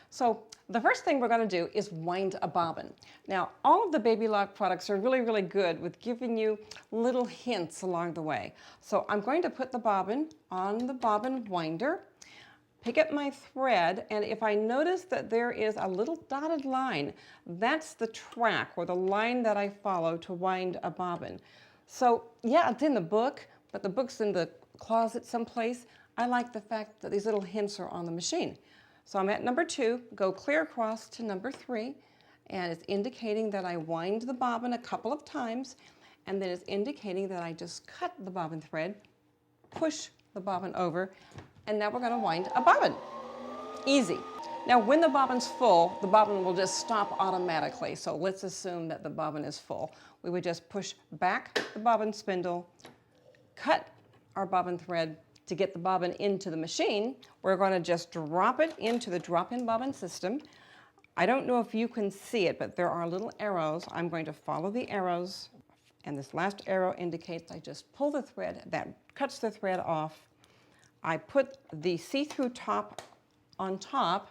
So the first thing we're going to do is wind a bobbin. Now, all of the Baby Lock products are really, really good with giving you little hints along the way. So I'm going to put the bobbin on the bobbin winder, pick up my thread, and if I notice that there is a little dotted line, that's the track or the line that I follow to wind a bobbin. So yeah, it's in the book, but the book's in the closet someplace. I like the fact that these little hints are on the machine. So I'm at number 2, go clear across to number 3, and it's indicating that I wind the bobbin a couple of times, and then it's indicating that I just cut the bobbin thread, push the bobbin over, and now we're going to wind a bobbin. Easy. Now when the bobbin's full, the bobbin will just stop automatically. So let's assume that the bobbin is full. We would just push back the bobbin spindle, cut our bobbin thread. To get the bobbin into the machine, we're going to just drop it into the drop-in bobbin system. I don't know if you can see it, but there are little arrows. I'm going to follow the arrows, and this last arrow indicates I just pull the thread. That cuts the thread off. I put the see-through top on top,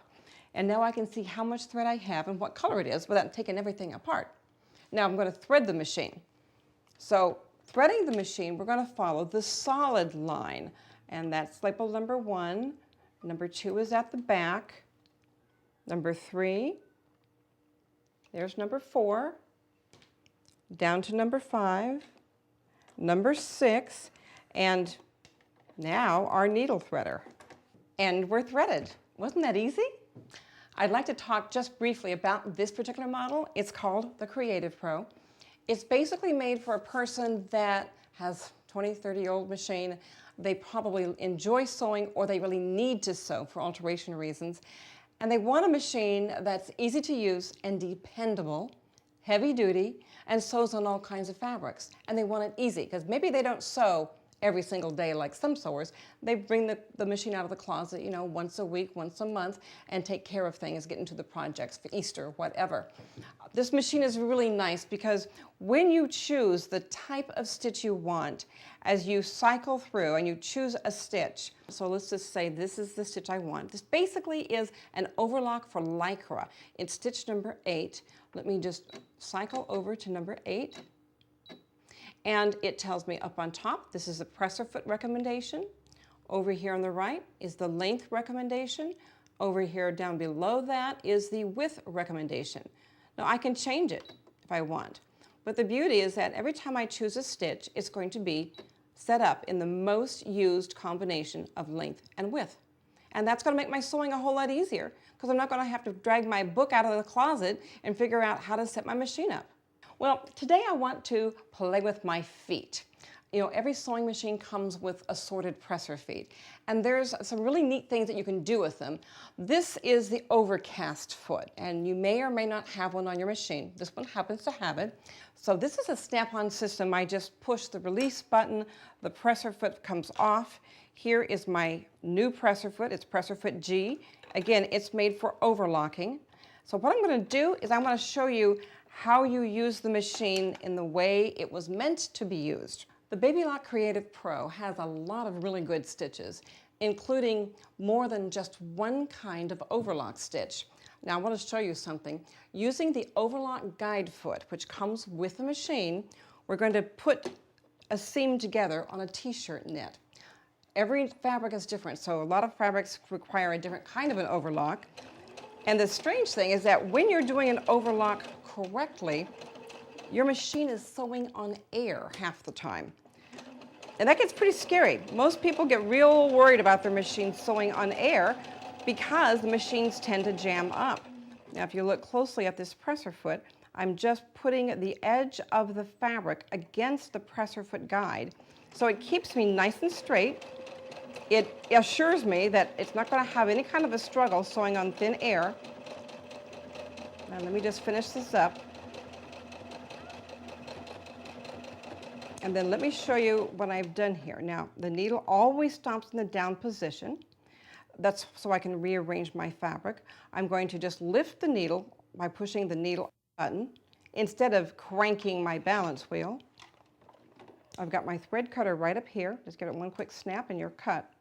and now I can see how much thread I have and what color it is without taking everything apart. Now I'm going to thread the machine. So threading the machine, we're going to follow the solid line. And that's labeled number 1. Number 2 is at the back. Number 3, there's number 4, down to number 5, number 6, and now our needle threader. And we're threaded. Wasn't that easy? I'd like to talk just briefly about this particular model. It's called the Creative Pro. It's basically made for a person that has 20, 30-year-old machine. They probably enjoy sewing or they really need to sew for alteration reasons. And they want a machine that's easy to use and dependable, heavy duty, and sews on all kinds of fabrics. And they want it easy because maybe they don't sew every single day like some sewers. They bring the machine out of the closet, you know, once a week, once a month, and take care of things, get into the projects for Easter, whatever. This machine is really nice because when you choose the type of stitch you want, as you cycle through and you choose a stitch, so let's just say this is the stitch I want. This basically is an overlock for Lycra. It's stitch number 8. Let me just cycle over to number 8. And it tells me up on top, this is the presser foot recommendation. Over here on the right is the length recommendation. Over here down below that is the width recommendation. Now I can change it if I want. But the beauty is that every time I choose a stitch, it's going to be set up in the most used combination of length and width. And that's going to make my sewing a whole lot easier because I'm not going to have to drag my book out of the closet and figure out how to set my machine up. Well, today I want to play with my feet. You know, every sewing machine comes with assorted presser feet, and there's some really neat things that you can do with them. This is the overcast foot, and you may or may not have one on your machine. This one happens to have it. So this is a snap-on system. I just push the release button, the presser foot comes off. Here is my new presser foot. It's presser foot G. Again, it's made for overlocking. So what I'm going to do is I'm going to show you how you use the machine in the way it was meant to be used. The Baby Lock Creative Pro has a lot of really good stitches, including more than just one kind of overlock stitch. Now I want to show you something. Using the overlock guide foot, which comes with the machine, we're going to put a seam together on a t-shirt knit. Every fabric is different, so a lot of fabrics require a different kind of an overlock. And the strange thing is that when you're doing an overlock correctly, your machine is sewing on air half the time. And that gets pretty scary. Most people get real worried about their machine sewing on air because the machines tend to jam up. Now, if you look closely at this presser foot, I'm just putting the edge of the fabric against the presser foot guide. So it keeps me nice and straight. It assures me that it's not going to have any kind of a struggle sewing on thin air. Now let me just finish this up. And then let me show you what I've done here. Now, the needle always stops in the down position. That's so I can rearrange my fabric. I'm going to just lift the needle by pushing the needle button instead of cranking my balance wheel. I've got my thread cutter right up here. Just give it one quick snap and you're cut.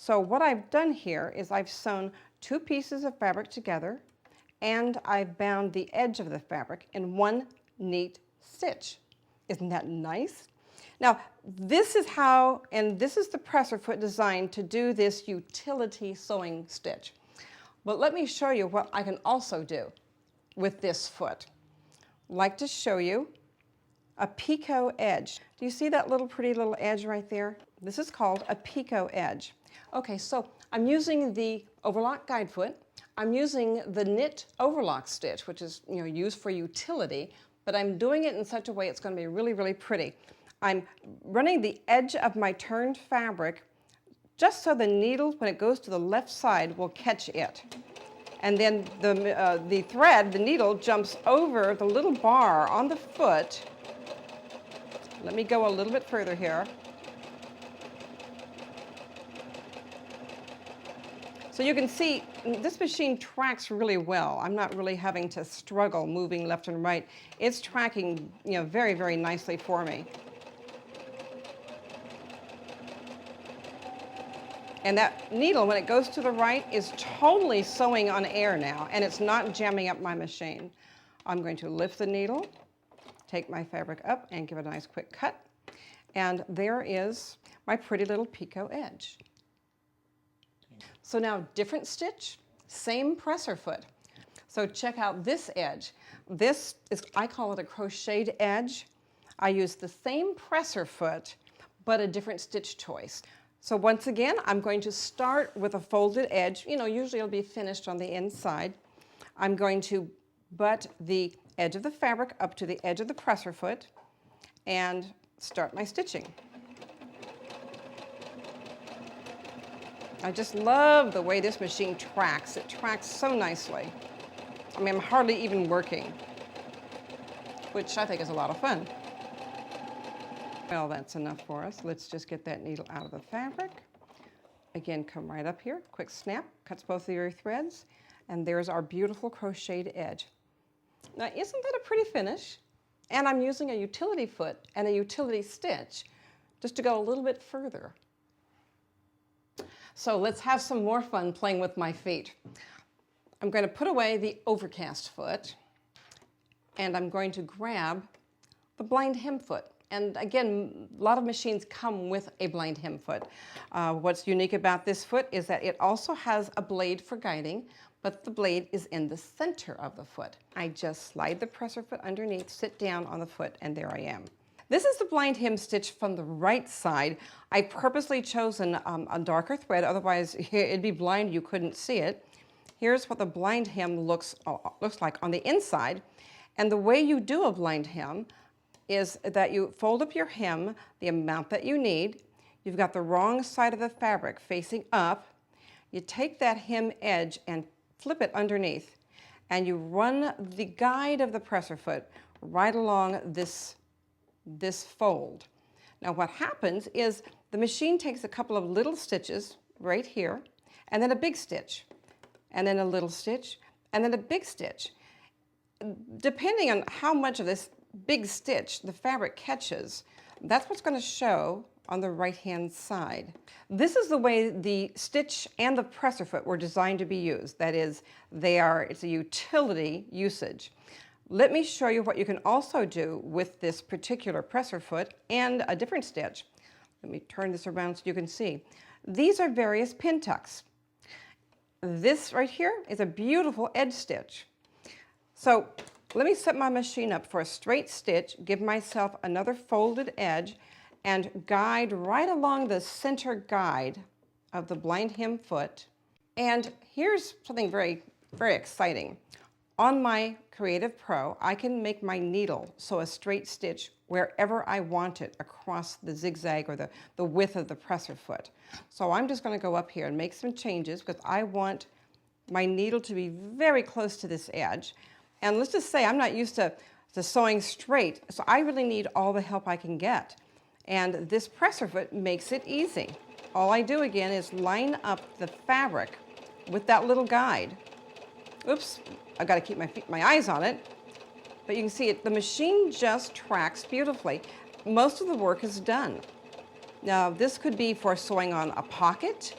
So what I've done here is I've sewn 2 pieces of fabric together, and I've bound the edge of the fabric in one neat stitch. Isn't that nice? Now, this is how, and this is the presser foot designed to do this utility sewing stitch. But let me show you what I can also do with this foot. I'd like to show you a picot edge. Do you see that little pretty little edge right there? This is called a picot edge. Okay, so I'm using the overlock guide foot. I'm using the knit overlock stitch, which is used for utility, but I'm doing it in such a way it's going to be really, really pretty. I'm running the edge of my turned fabric just so the needle, when it goes to the left side, will catch it. And then the thread, the needle, jumps over the little bar on the foot. Let me go a little bit further here. So you can see this machine tracks really well. I'm not really having to struggle moving left and right. It's tracking, very, very nicely for me. And that needle, when it goes to the right, is totally sewing on air now, and it's not jamming up my machine. I'm going to lift the needle, take my fabric up, and give it a nice quick cut. And there is my pretty little picot edge. So now, different stitch, same presser foot. So check out this edge. This is, I call it a crocheted edge. I use the same presser foot, but a different stitch choice. So once again, I'm going to start with a folded edge. Usually it'll be finished on the inside. I'm going to butt the edge of the fabric up to the edge of the presser foot and start my stitching. I just love the way this machine tracks. It tracks so nicely. I mean, I'm hardly even working, which I think is a lot of fun. Well, that's enough for us. Let's just get that needle out of the fabric. Again, come right up here, quick snap, cuts both of your threads, and there's our beautiful crocheted edge. Now, isn't that a pretty finish? And I'm using a utility foot and a utility stitch just to go a little bit further. So let's have some more fun playing with my feet. I'm going to put away the overcast foot, and I'm going to grab the blind hem foot. And again, a lot of machines come with a blind hem foot. What's unique about this foot is that it also has a blade for guiding, but the blade is in the center of the foot. I just slide the presser foot underneath, sit down on the foot, and there I am. This is the blind hem stitch from the right side. I purposely chosen a darker thread, otherwise it'd be blind, you couldn't see it. Here's what the blind hem looks like on the inside. And the way you do a blind hem is that you fold up your hem the amount that you need. You've got the wrong side of the fabric facing up. You take that hem edge and flip it underneath, and you run the guide of the presser foot right along this fold. Now what happens is the machine takes a couple of little stitches right here, and then a big stitch, and then a little stitch, and then a big stitch. Depending on how much of this big stitch the fabric catches, that's what's going to show on the right-hand side. This is the way the stitch and the presser foot were designed to be used. That is, it's a utility usage. Let me show you what you can also do with this particular presser foot and a different stitch. Let me turn this around so you can see. These are various pin tucks. This right here is a beautiful edge stitch. So let me set my machine up for a straight stitch, give myself another folded edge, and guide right along the center guide of the blind hem foot. And here's something very, very exciting. On my Creative Pro, I can make my needle sew a straight stitch wherever I want it across the zigzag or the width of the presser foot. So I'm just going to go up here and make some changes because I want my needle to be very close to this edge. And let's just say I'm not used to sewing straight, so I really need all the help I can get. And this presser foot makes it easy. All I do again is line up the fabric with that little guide. Oops, I've got to keep my eyes on it. But you can see it, the machine just tracks beautifully. Most of the work is done. Now this could be for sewing on a pocket,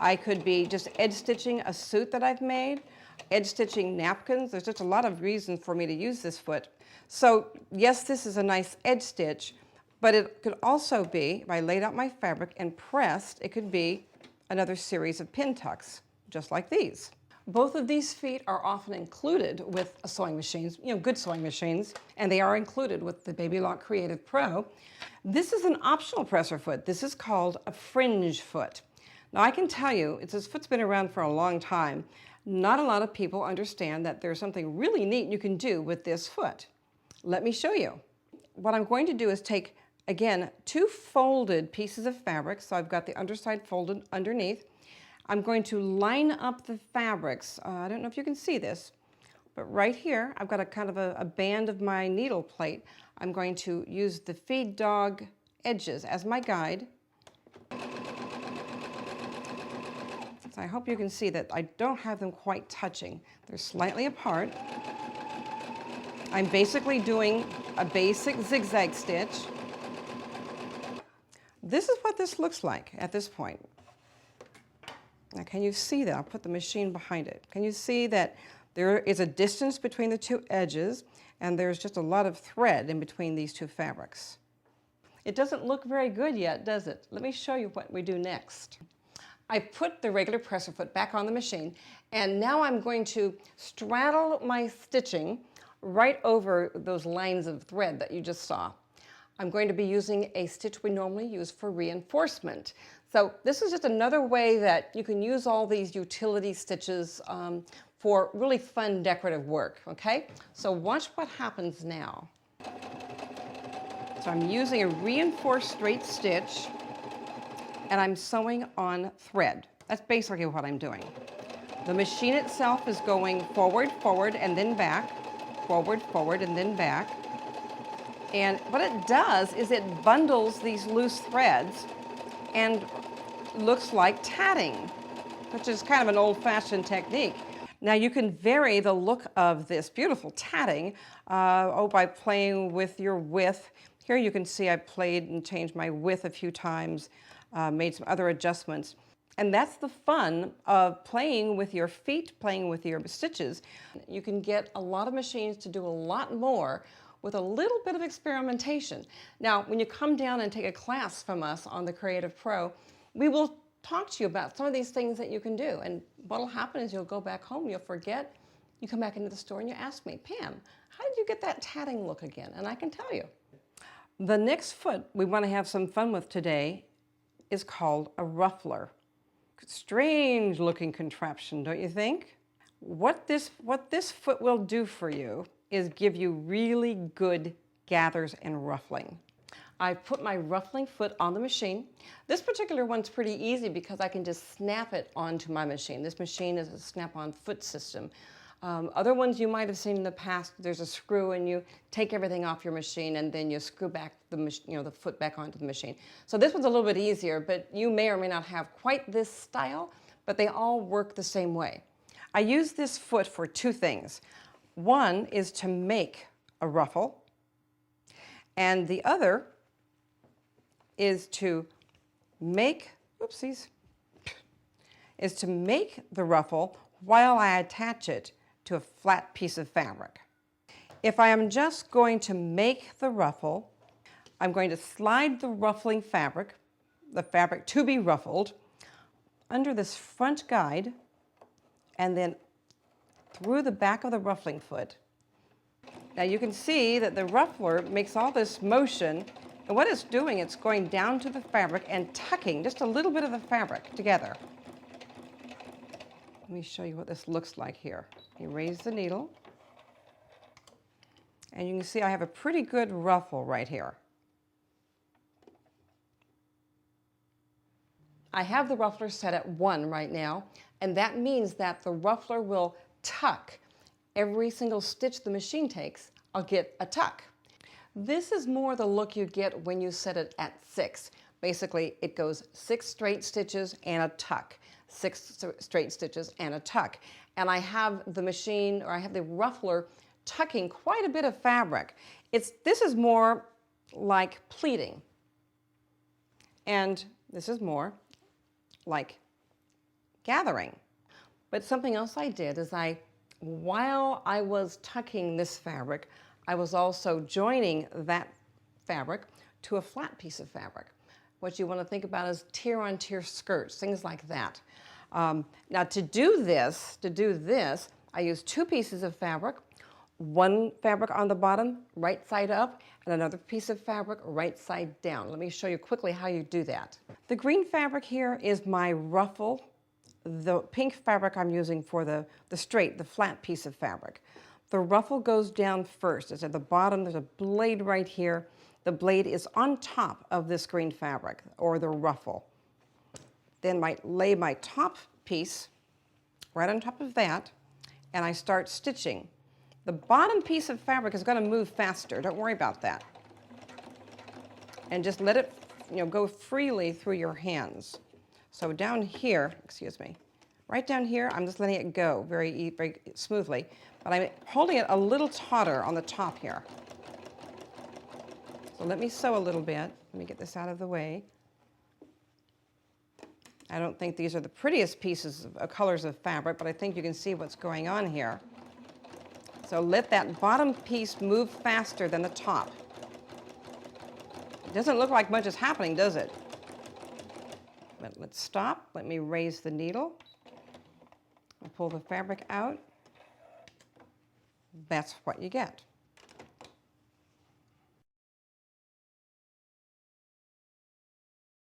I could be just edge stitching a suit that I've made, edge stitching napkins. There's just a lot of reasons for me to use this foot. So yes, this is a nice edge stitch, but it could also be, if I laid out my fabric and pressed, it could be another series of pin tucks, just like these. Both of these feet are often included with sewing machines, good sewing machines, and they are included with the Baby Lock Creative Pro. This is an optional presser foot. This is called a fringe foot. Now I can tell you, this foot's been around for a long time. Not a lot of people understand that there's something really neat you can do with this foot. Let me show you. What I'm going to do is take, again, 2 folded pieces of fabric. So I've got the underside folded underneath. I'm going to line up the fabrics. I don't know if you can see this, but right here, I've got a kind of a band of my needle plate. I'm going to use the feed dog edges as my guide. So I hope you can see that I don't have them quite touching. They're slightly apart. I'm basically doing a basic zigzag stitch. This is what this looks like at this point. Now, can you see that? I'll put the machine behind it. Can you see that there is a distance between the 2 edges, and there's just a lot of thread in between these 2 fabrics? It doesn't look very good yet, does it? Let me show you what we do next. I put the regular presser foot back on the machine, and now I'm going to straddle my stitching right over those lines of thread that you just saw. I'm going to be using a stitch we normally use for reinforcement. So this is just another way that you can use all these utility stitches for really fun decorative work, okay? So watch what happens now. So I'm using a reinforced straight stitch, and I'm sewing on thread. That's basically what I'm doing. The machine itself is going forward, forward, and then back, forward, forward, and then back. And what it does is it bundles these loose threads and looks like tatting, which is kind of an old-fashioned technique. Now you can vary the look of this beautiful tatting by playing with your width. Here you can see I played and changed my width a few times, made some other adjustments. And that's the fun of playing with your feet, playing with your stitches. You can get a lot of machines to do a lot more with a little bit of experimentation. Now, when you come down and take a class from us on the Creative Pro, we will talk to you about some of these things that you can do. And what'll happen is you'll go back home, you'll forget, you come back into the store and you ask me, Pam, how did you get that tatting look again? And I can tell you. The next foot we want to have some fun with today is called a ruffler. Strange looking contraption, don't you think? What this foot will do for you is give you really good gathers and ruffling. I put my ruffling foot on the machine. This particular one's pretty easy because I can just snap it onto my machine. This machine is a snap-on foot system. Other ones you might have seen in the past, there's a screw and you take everything off your machine and then you screw back the foot back onto the machine. So this one's a little bit easier, but you may or may not have quite this style, but they all work the same way. I use this foot for 2 things. One is to make a ruffle, and the other is to make, is to make the ruffle while I attach it to a flat piece of fabric. If I am just going to make the ruffle, I'm going to slide the ruffling fabric, the fabric to be ruffled, under this front guide, and then through the back of the ruffling foot. Now you can see that the ruffler makes all this motion, and what it's doing, it's going down to the fabric and tucking just a little bit of the fabric together. Let me show you what this looks like here. You raise the needle, and you can see I have a pretty good ruffle right here. I have the ruffler set at 1 right now, and that means that the ruffler will tuck. Every single stitch the machine takes, I'll get a tuck. This is more the look you get when you set it at 6. Basically, it goes 6 straight stitches and a tuck, 6 straight stitches and a tuck. And I have the machine, or I have the ruffler tucking quite a bit of fabric. This is more like pleating. And this is more like gathering. But something else I did is while I was tucking this fabric, I was also joining that fabric to a flat piece of fabric. What you want to think about is tier-on-tier skirts, things like that. Now to do this, I used 2 pieces of fabric, one fabric on the bottom, right side up, and another piece of fabric, right side down. Let me show you quickly how you do that. The green fabric here is my ruffle. The pink fabric I'm using for the flat piece of fabric. The ruffle goes down first. It's at the bottom. There's a blade right here. The blade is on top of this green fabric, or the ruffle. Then I lay my top piece right on top of that, and I start stitching. The bottom piece of fabric is going to move faster. Don't worry about that. And just let it, go freely through your hands. So down here, excuse me, right down here, I'm just letting it go very smoothly, but I'm holding it a little tauter on the top here. So let me sew a little bit. Let me get this out of the way. I don't think these are the prettiest pieces of colors of fabric, but I think you can see what's going on here. So let that bottom piece move faster than the top. It doesn't look like much is happening, does it? But let's stop. Let me raise the needle and pull the fabric out. That's what you get.